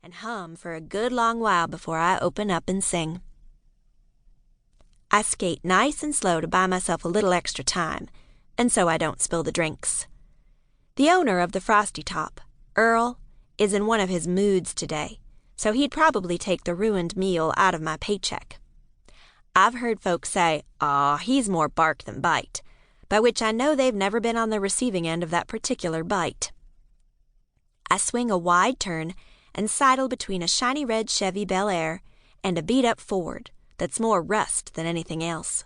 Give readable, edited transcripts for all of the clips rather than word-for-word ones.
and hum for a good long while before I open up and sing. I skate nice and slow to buy myself a little extra time, and so I don't spill the drinks. The owner of the Frosty Top, Earl, is in one of his moods today, so he'd probably take the ruined meal out of my paycheck. I've heard folks say, "Aw, he's more bark than bite," by which I know they've never been on the receiving end of that particular bite. I swing a wide turn and sidle between a shiny red Chevy Bel Air and a beat-up Ford that's more rust than anything else.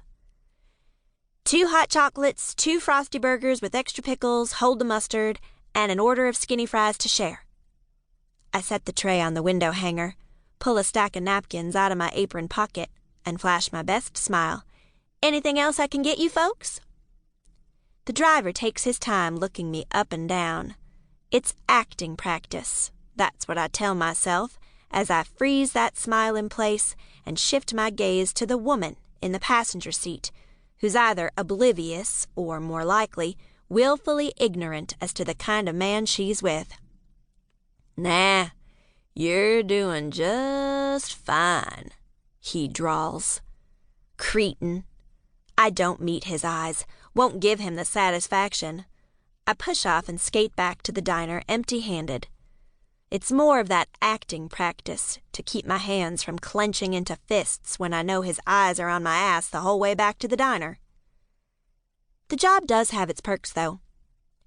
2 hot chocolates, 2 Frosty burgers with extra pickles, hold the mustard, and an order of skinny fries to share. I set the tray on the window hanger, pull a stack of napkins out of my apron pocket, and flash my best smile. "Anything else I can get you folks?" The driver takes his time looking me up and down. It's acting practice, that's what I tell myself, as I freeze that smile in place and shift my gaze to the woman in the passenger seat, who's either oblivious or, more likely, willfully ignorant as to the kind of man she's with. "Nah, you're doing just fine," he drawls. Cretin. I don't meet his eyes, won't give him the satisfaction. I push off and skate back to the diner empty-handed. It's more of that acting practice to keep my hands from clenching into fists when I know his eyes are on my ass the whole way back to the diner. The job does have its perks, though.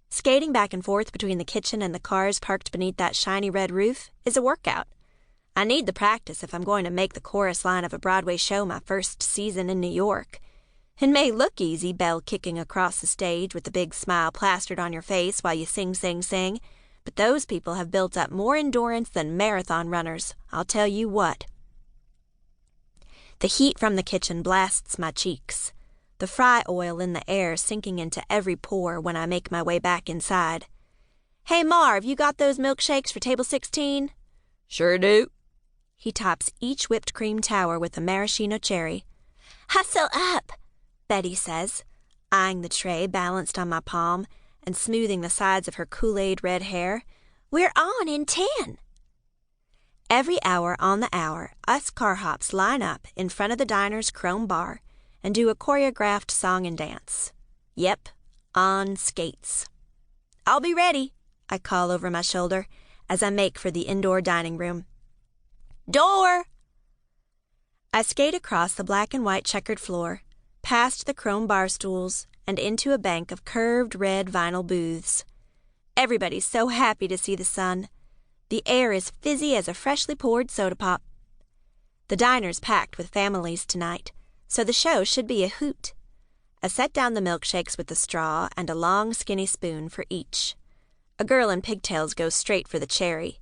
Skating back and forth between the kitchen and the cars parked beneath that shiny red roof is a workout. I need the practice if I'm going to make the chorus line of a Broadway show my first season in New York. It may look easy bell kicking across the stage with a big smile plastered on your face while you sing, sing, sing, but those people have built up more endurance than marathon runners, I'll tell you what. The heat from the kitchen blasts my cheeks, the fry oil in the air sinking into every pore when I make my way back inside. "Hey, Marv, you got those milkshakes for table 16? "Sure do." He tops each whipped cream tower with a maraschino cherry. "Hustle up," Betty says, eyeing the tray balanced on my palm and smoothing the sides of her Kool-Aid red hair. "We're on in 10. Every hour on the hour, us car hops line up in front of the diner's chrome bar and do a choreographed song and dance. Yep, on skates. "I'll be ready," I call over my shoulder as I make for the indoor dining room. "Door!" I skate across the black and white checkered floor, past the chrome bar stools, and into a bank of curved red vinyl booths. Everybody's so happy to see the sun. The air is fizzy as a freshly poured soda pop. The diner's packed with families tonight, so the show should be a hoot. I set down the milkshakes with a straw and a long skinny spoon for each. A girl in pigtails goes straight for the cherry,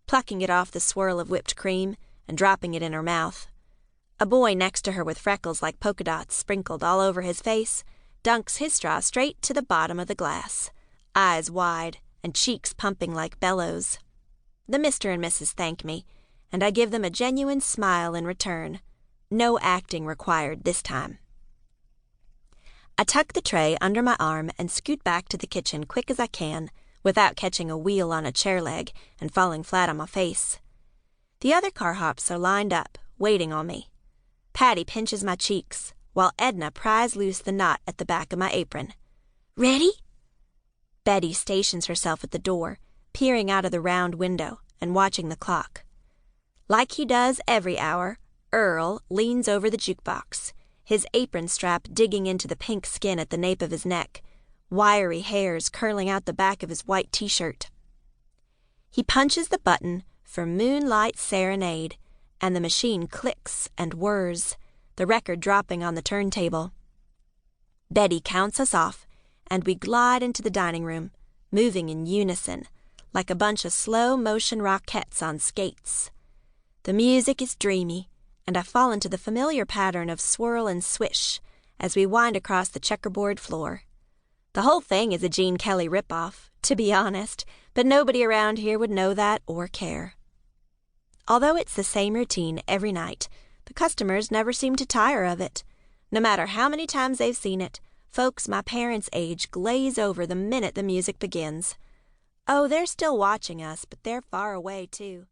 plucking it off the swirl of whipped cream and dropping it in her mouth. A boy next to her with freckles like polka dots sprinkled all over his face dunks his straw straight to the bottom of the glass, eyes wide and cheeks pumping like bellows. The Mr. and Mrs. thank me, and I give them a genuine smile in return. No acting required this time. I tuck the tray under my arm and scoot back to the kitchen quick as I can, without catching a wheel on a chair leg and falling flat on my face. The other car hops are lined up, waiting on me. Patty pinches my cheeks, while Edna pries loose the knot at the back of my apron. "Ready?" Betty stations herself at the door, peering out of the round window and watching the clock. Like he does every hour, Earl leans over the jukebox, his apron strap digging into the pink skin at the nape of his neck, wiry hairs curling out the back of his white t-shirt. He punches the button for Moonlight Serenade, and the machine clicks and whirs, the record dropping on the turntable. Betty counts us off, and we glide into the dining room, moving in unison, like a bunch of slow-motion rockettes on skates. The music is dreamy, and I fall into the familiar pattern of swirl and swish as we wind across the checkerboard floor. The whole thing is a Gene Kelly ripoff, to be honest, but nobody around here would know that or care. Although it's the same routine every night, the customers never seem to tire of it. No matter how many times they've seen it, folks my parents' age glaze over the minute the music begins. Oh, they're still watching us, but they're far away, too.